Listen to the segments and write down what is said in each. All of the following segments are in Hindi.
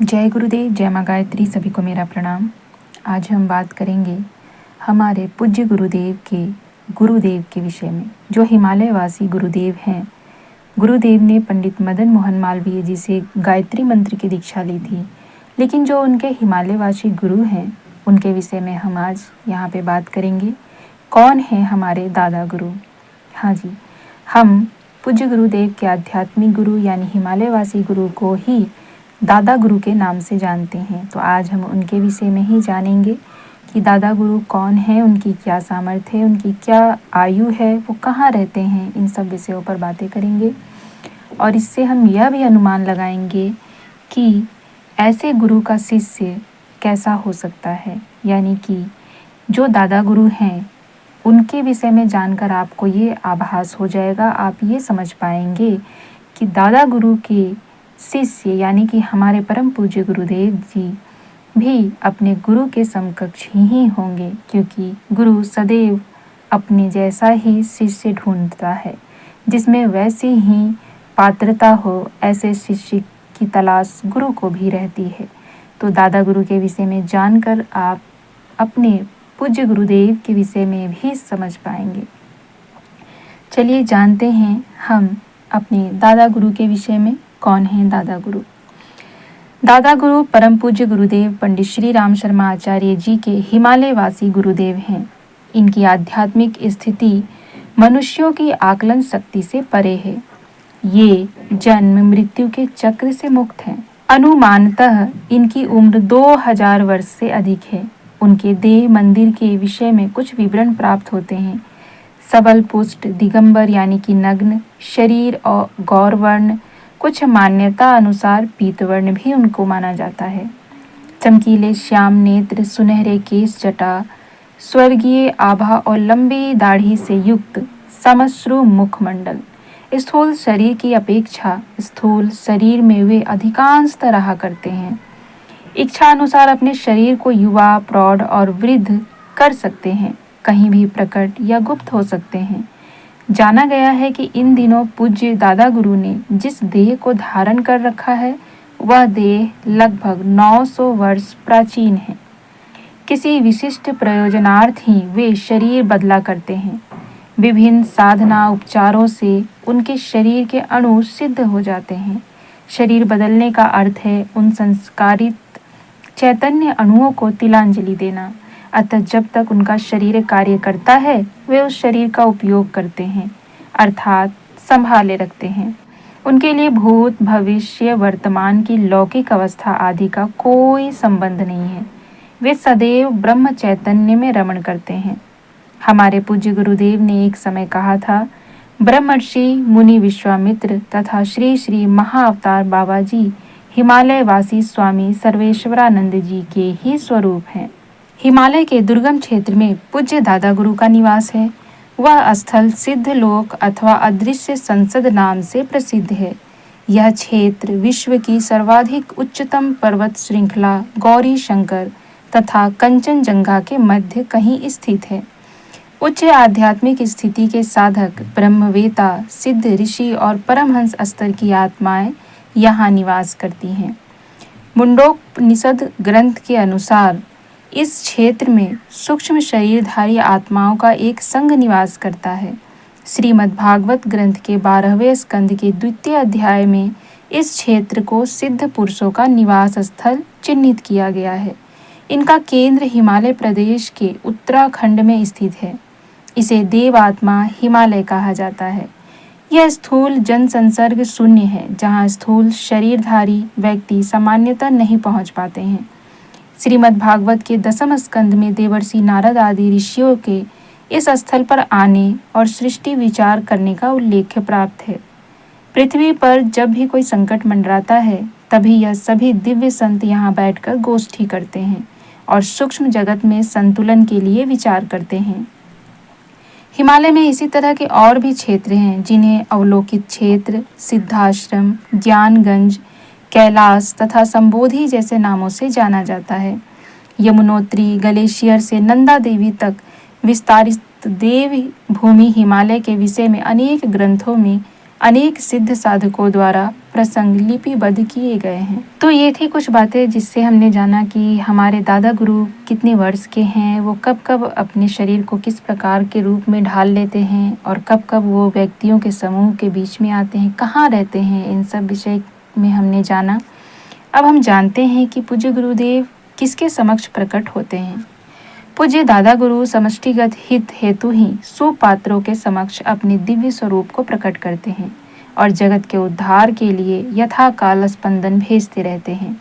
जय गुरुदेव, जय माँ गायत्री। सभी को मेरा प्रणाम। आज हम बात करेंगे हमारे पूज्य गुरुदेव के विषय में, जो हिमालय वासी गुरुदेव हैं। गुरुदेव ने पंडित मदन मोहन मालवीय जी से गायत्री मंत्र की दीक्षा ली थी, लेकिन जो उनके हिमालय वासी गुरु हैं उनके विषय में हम आज यहाँ पे बात करेंगे। कौन है हमारे दादा गुरु? हाँ जी, हम पूज्य गुरुदेव के आध्यात्मिक गुरु यानी हिमालय वासी गुरु को ही दादा गुरु के नाम से जानते हैं। तो आज हम उनके विषय में ही जानेंगे कि दादा गुरु कौन है, उनकी क्या सामर्थ्य है, उनकी क्या आयु है, वो कहाँ रहते हैं। इन सब विषयों पर बातें करेंगे और इससे हम यह भी अनुमान लगाएंगे कि ऐसे गुरु का शिष्य कैसा हो सकता है। यानी कि जो दादा गुरु हैं उनके विषय में जानकर आपको ये आभास हो जाएगा, आप ये समझ पाएंगे कि दादा गुरु के शिष्य यानी कि हमारे परम पूज्य गुरुदेव जी भी अपने गुरु के समकक्ष ही होंगे, क्योंकि गुरु सदैव अपने जैसा ही शिष्य ढूंढता है, जिसमें वैसी ही पात्रता हो। ऐसे शिष्य की तलाश गुरु को भी रहती है। तो दादा गुरु के विषय में जानकर आप अपने पूज्य गुरुदेव के विषय में भी समझ पाएंगे। चलिए जानते हैं हम अपने दादा गुरु के विषय में। कौन है दादा गुरु? दादा गुरु परम पूज्य गुरुदेव पंडित श्री राम शर्मा आचार्य जी के हिमालय वासी गुरुदेव हैं। इनकी आध्यात्मिक स्थिति मनुष्यों की आकलन शक्ति से परे है। ये जन्म मृत्यु के चक्र से मुक्त हैं। अनुमानतः इनकी उम्र 2000 वर्ष से अधिक है। उनके देह मंदिर के विषय में कुछ विवरण प्राप्त होते हैं। सबल पुष्ट दिगंबर यानी कि नग्न शरीर और गौरवर्ण, कुछ मान्यता अनुसार पीतवर्ण भी उनको माना जाता है। चमकीले श्याम नेत्र, सुनहरे केश, जटा, स्वर्गीय आभा और लंबी दाढ़ी से युक्त समश्रु मुखमंडल। स्थूल शरीर की अपेक्षा स्थूल शरीर में वे अधिकांशतः रहा करते हैं। इच्छा अनुसार अपने शरीर को युवा, प्रौढ़ और वृद्ध कर सकते हैं। कहीं भी प्रकट या गुप्त हो सकते हैं। जाना गया है कि इन दिनों पूज्य दादा गुरु ने जिस देह को धारण कर रखा है वह देह लगभग 900 वर्ष प्राचीन है। किसी विशिष्ट प्रयोजनार्थ ही वे शरीर बदला करते हैं। विभिन्न साधना उपचारों से उनके शरीर के अणु सिद्ध हो जाते हैं। शरीर बदलने का अर्थ है उन संस्कारित चैतन्य अणुओं को तिलांजलि देना। अतः जब तक उनका शरीर कार्य करता है वे उस शरीर का उपयोग करते हैं, अर्थात संभाले रखते हैं। उनके लिए भूत, भविष्य, वर्तमान की लौकिक अवस्था आदि का कोई संबंध नहीं है। वे सदैव ब्रह्म चैतन्य में रमण करते हैं। हमारे पूज्य गुरुदेव ने एक समय कहा था, ब्रह्मर्षि मुनि विश्वामित्र तथा श्री श्री महाअवतार बाबा जी हिमालय वासी स्वामी सर्वेश्वरानंद जी के ही स्वरूप हैं। हिमालय के दुर्गम क्षेत्र में पूज्य दादा गुरु का निवास है। वह स्थल सिद्ध लोक अथवा अदृश्य संसद नाम से प्रसिद्ध है। यह क्षेत्र विश्व की सर्वाधिक उच्चतम पर्वत श्रृंखला गौरी शंकर तथा कंचनजंगा के मध्य कहीं स्थित है। उच्च आध्यात्मिक स्थिति के साधक, ब्रह्मवेता, सिद्ध ऋषि और परमहंस स्तर की आत्माएं यहाँ निवास करती हैं। मुंडोपनिषद ग्रंथ के अनुसार इस क्षेत्र में सूक्ष्म शरीरधारी आत्माओं का एक संघ निवास करता है। श्रीमद् भागवत ग्रंथ के 12वें स्कंद के 2वें अध्याय में इस क्षेत्र को सिद्ध पुरुषों का निवास स्थल चिन्हित किया गया है। इनका केंद्र हिमालय प्रदेश के उत्तराखंड में स्थित है। इसे देवात्मा हिमालय कहा जाता है। यह स्थूल जनसंसर्ग शून्य है, जहाँ स्थूल शरीरधारी व्यक्ति सामान्यतः नहीं पहुँच पाते हैं। श्रीमद् भागवत के 10वें स्कंद में देवर्षि नारद आदि ऋषियों के इस स्थल पर आने और सृष्टि विचार करने का उल्लेख प्राप्त है। पृथ्वी पर जब भी कोई संकट मंडराता है तभी यह सभी दिव्य संत यहाँ बैठकर गोष्ठी करते हैं और सूक्ष्म जगत में संतुलन के लिए विचार करते हैं। हिमालय में इसी तरह के और भी क्षेत्र हैं, जिन्हें अवलोकित क्षेत्र, सिद्धाश्रम, ज्ञानगंज, कैलाश तथा संबोधि जैसे नामों से जाना जाता है। यमुनोत्री ग्लेशियर से नंदा देवी तक विस्तारित देव भूमि हिमालय के विषय में अनेक ग्रंथों में अनेक सिद्ध साधकों द्वारा प्रसंग लिपिबद्ध किए गए हैं। तो ये थी कुछ बातें जिससे हमने जाना कि हमारे दादा गुरु कितने वर्ष के हैं, वो कब कब अपने शरीर को किस प्रकार के रूप में ढाल लेते हैं और कब कब वो व्यक्तियों के समूह के बीच में आते हैं, कहाँ रहते हैं, इन सब विषय में हमने जाना। अब हम जानते हैं कि पूज्य गुरुदेव किसके समक्ष प्रकट होते हैं। पूज्य दादा गुरु समष्टिगत हित हेतु ही सुपात्रों के समक्ष अपने दिव्य स्वरूप को प्रकट करते हैं और जगत के उद्धार के लिए यथाकाल स्पंदन भेजते रहते हैं।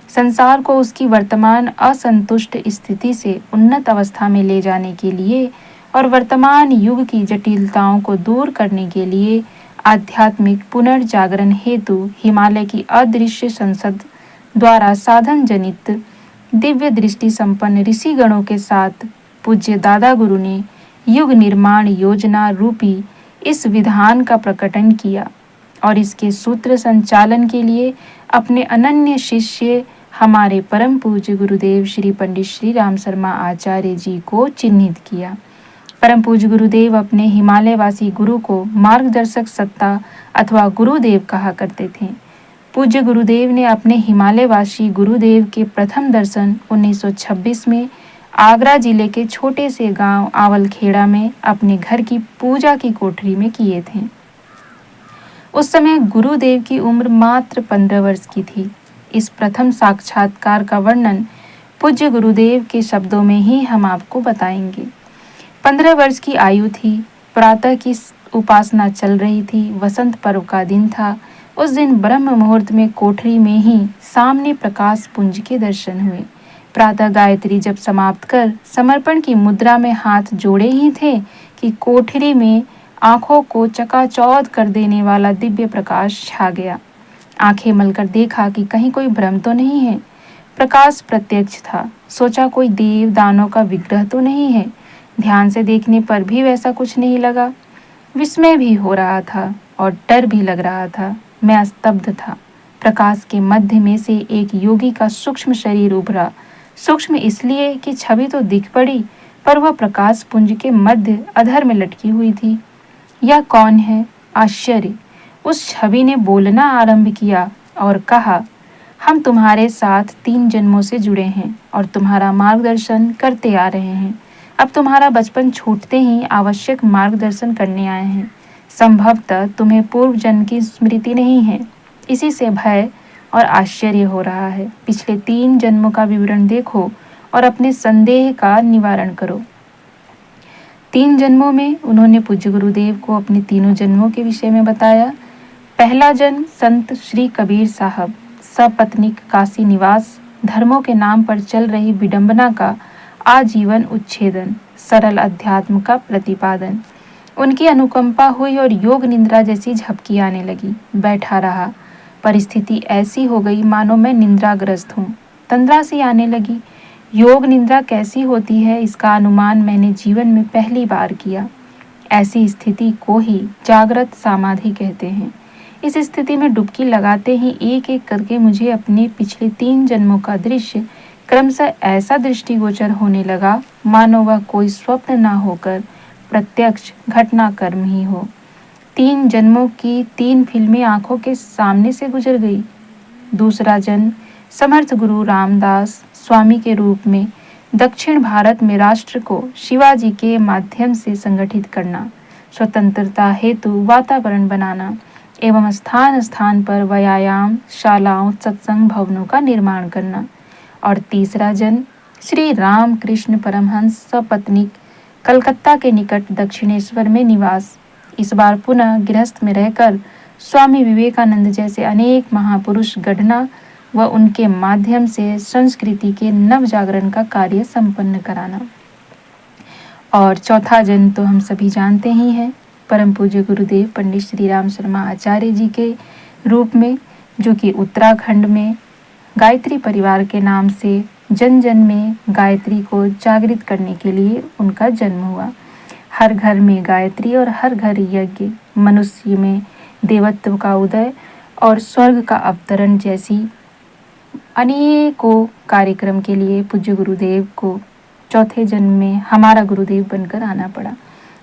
संसार को उसकी वर्तमान असंतुष्ट स्थिति से उन्नत अवस्था में ले जाने के लिए और वर्तमान युग की जटिलताओं को दूर करने के लिए आध्यात्मिक पुनर्जागरण हेतु हिमालय की अदृश्य संसद द्वारा साधन जनित दिव्य दृष्टि संपन्न ऋषिगणों के साथ पूज्य दादा गुरु ने युग निर्माण योजना रूपी इस विधान का प्रकटन किया और इसके सूत्र संचालन के लिए अपने अनन्य शिष्य हमारे परम पूज्य गुरुदेव श्री पंडित श्री राम शर्मा आचार्य जी को चिन्हित किया। परम पूज्य गुरुदेव अपने हिमालयवासी गुरु को मार्गदर्शक सत्ता अथवा गुरुदेव कहा करते थे। पूज्य गुरुदेव ने अपने हिमालयवासी गुरुदेव के प्रथम दर्शन 1926 में आगरा जिले के छोटे से गांव आवलखेड़ा में अपने घर की पूजा की कोठरी में किए थे। उस समय गुरुदेव की उम्र मात्र 15 वर्ष की थी। इस प्रथम साक्षात्कार का वर्णन पूज्य गुरुदेव के शब्दों में ही हम आपको बताएंगे। 15 वर्ष की आयु थी। प्रातः की उपासना चल रही थी। वसंत पर्व का दिन था। उस दिन ब्रह्म मुहूर्त में कोठरी में ही सामने प्रकाश पुंज के दर्शन हुए। प्रातः गायत्री जब समाप्त कर समर्पण की मुद्रा में हाथ जोड़े ही थे कि कोठरी में आंखों को चकाचौंध कर देने वाला दिव्य प्रकाश छा गया। आंखें मलकर देखा कि कहीं कोई भ्रम तो नहीं है। प्रकाश प्रत्यक्ष था। सोचा कोई देव दानों का विग्रह तो नहीं है। ध्यान से देखने पर भी वैसा कुछ नहीं लगा। विस्मय भी हो रहा था और डर भी लग रहा था। मैं स्तब्ध था। प्रकाश के मध्य में से एक योगी का सूक्ष्म शरीर उभरा। सूक्ष्म इसलिए कि छवि तो दिख पड़ी, पर वह प्रकाश पुंज के मध्य अधर में लटकी हुई थी। यह कौन है? आश्चर्य! उस छवि ने बोलना आरंभ किया और कहा, हम तुम्हारे साथ 3 जन्मों से जुड़े हैं और तुम्हारा मार्गदर्शन करते आ रहे हैं। अब तुम्हारा बचपन छूटते ही आवश्यक मार्गदर्शन करने आए हैं। संभवतः तुम्हें पूर्व जन्म की स्मृति नहीं है। इसी से भय और आश्चर्य हो रहा है। पिछले 3 जन्मों का विवरण देखो और अपने संदेह का निवारण करो। 3 जन्मों में उन्होंने पूज्य गुरुदेव को अपने तीनों जन्मों के विषय में बताया। पहला जन्म संत श्री कबीर साहब, सपत्नीक काशी निवास, धर्मों के नाम पर चल रही विडंबना का आजीवन उच्छेदन, सरल अध्यात्म का प्रतिपादन। उनकी अनुकंपा हुई और योग निद्रा जैसी झपकी आने लगी। बैठा रहा। परिस्थिति ऐसी हो गई मानो मैं निद्राग्रस्त हूँ। तंद्रा सी आने लगी। योग निद्रा कैसी होती है इसका अनुमान मैंने जीवन में पहली बार किया। ऐसी स्थिति को ही जागृत समाधि कहते हैं। इस स्थिति में डुबकी लगाते ही एक एक करके मुझे अपने पिछले 3 जन्मों का दृश्य क्रमशः ऐसा दृष्टिगोचर होने लगा मानो वह कोई स्वप्न न होकर प्रत्यक्ष घटनाक्रम ही हो। 3 जन्मों की 3 फिल्में आंखों के सामने से गुजर गई। दूसरा जन्म समर्थ गुरु रामदास स्वामी के रूप में दक्षिण भारत में राष्ट्र को शिवाजी के माध्यम से संगठित करना, स्वतंत्रता हेतु वातावरण बनाना एवं स्थान स्थान पर व्यायाम शालाओं सत्संग भवनों का निर्माण करना। और तीसरा जन्म श्री राम कृष्ण परमहंस सपत्नीक कलकत्ता के निकट दक्षिणेश्वर में निवास। इस बार पुनः गृहस्थ में रहकर स्वामी विवेकानंद जैसे अनेक महापुरुष गढ़ना व उनके माध्यम से संस्कृति के नव जागरण का कार्य संपन्न कराना। और चौथा जन्म तो हम सभी जानते ही हैं, परम पूज्य गुरुदेव पंडित श्री राम शर्मा आचार्य जी के रूप में, जो कि उत्तराखंड में गायत्री परिवार के नाम से जन जन में गायत्री को जागृत करने के लिए उनका जन्म हुआ। हर घर में गायत्री और हर घर यज्ञ, मनुष्य में देवत्व का उदय और स्वर्ग का अवतरण जैसी अनेकों कार्यक्रम के लिए पूज्य गुरुदेव को चौथे जन्म में हमारा गुरुदेव बनकर आना पड़ा।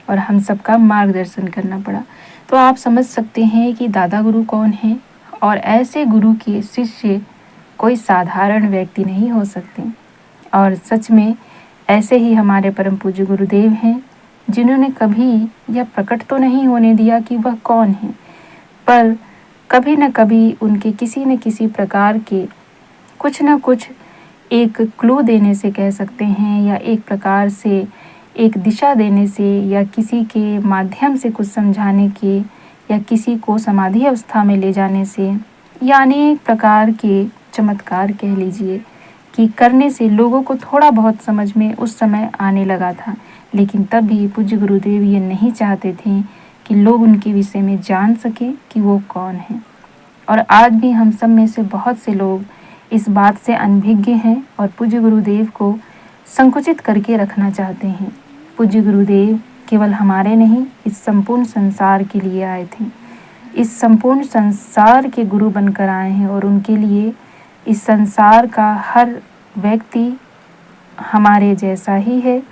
और हम सबका मार्गदर्शन करना पड़ा। तो आप समझ सकते हैं कि दादा गुरु कौन हैं, और ऐसे गुरु के शिष्य कोई साधारण व्यक्ति नहीं हो सकते। और सच में ऐसे ही हमारे परम पूज्य गुरुदेव हैं, जिन्होंने कभी यह प्रकट तो नहीं होने दिया कि वह कौन है, पर कभी न कभी उनके किसी न किसी प्रकार के कुछ न कुछ एक क्लू देने से कह सकते हैं, या एक प्रकार से एक दिशा देने से, या किसी के माध्यम से कुछ समझाने के, या किसी को समाधि अवस्था में ले जाने से, या अनेक प्रकार के चमत्कार कह लीजिए कि करने से लोगों को थोड़ा बहुत समझ में उस समय आने लगा था। लेकिन तब भी पूज्य गुरुदेव ये नहीं चाहते थे कि लोग उनके विषय में जान सकें कि वो कौन है। और आज भी हम सब में से बहुत से लोग इस बात से अनभिज्ञ हैं और पूज्य गुरुदेव को संकुचित करके रखना चाहते हैं। पूज्य गुरुदेव केवल हमारे नहीं, इस संपूर्ण संसार के लिए आए थे। इस संपूर्ण संसार के गुरु बनकर आए हैं, और उनके लिए इस संसार का हर व्यक्ति हमारे जैसा ही है,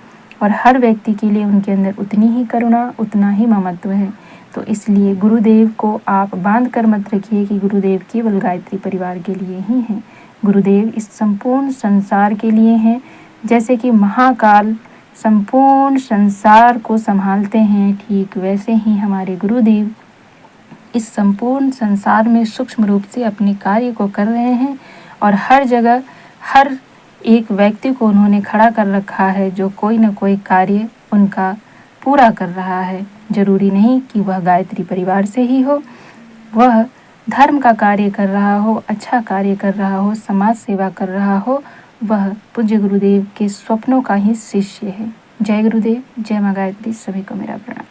और हर व्यक्ति के लिए उनके अंदर उतनी ही करुणा, उतना ही ममत्व है। तो इसलिए गुरुदेव को आप बांध कर मत रखिए कि गुरुदेव केवल गायत्री परिवार के लिए ही हैं। गुरुदेव इस संपूर्ण संसार के लिए हैं। जैसे कि महाकाल संपूर्ण संसार को संभालते हैं, ठीक वैसे ही हमारे गुरुदेव इस संपूर्ण संसार में सूक्ष्म रूप से अपने कार्य को कर रहे हैं, और हर जगह हर एक व्यक्ति को उन्होंने खड़ा कर रखा है जो कोई न कोई कार्य उनका पूरा कर रहा है। जरूरी नहीं कि वह गायत्री परिवार से ही हो, वह धर्म का कार्य कर रहा हो, अच्छा कार्य कर रहा हो, समाज सेवा कर रहा हो, वह पूज्य गुरुदेव के स्वप्नों का ही शिष्य है। जय गुरुदेव, जय माँ गायत्री, सभी को मेरा प्रणाम।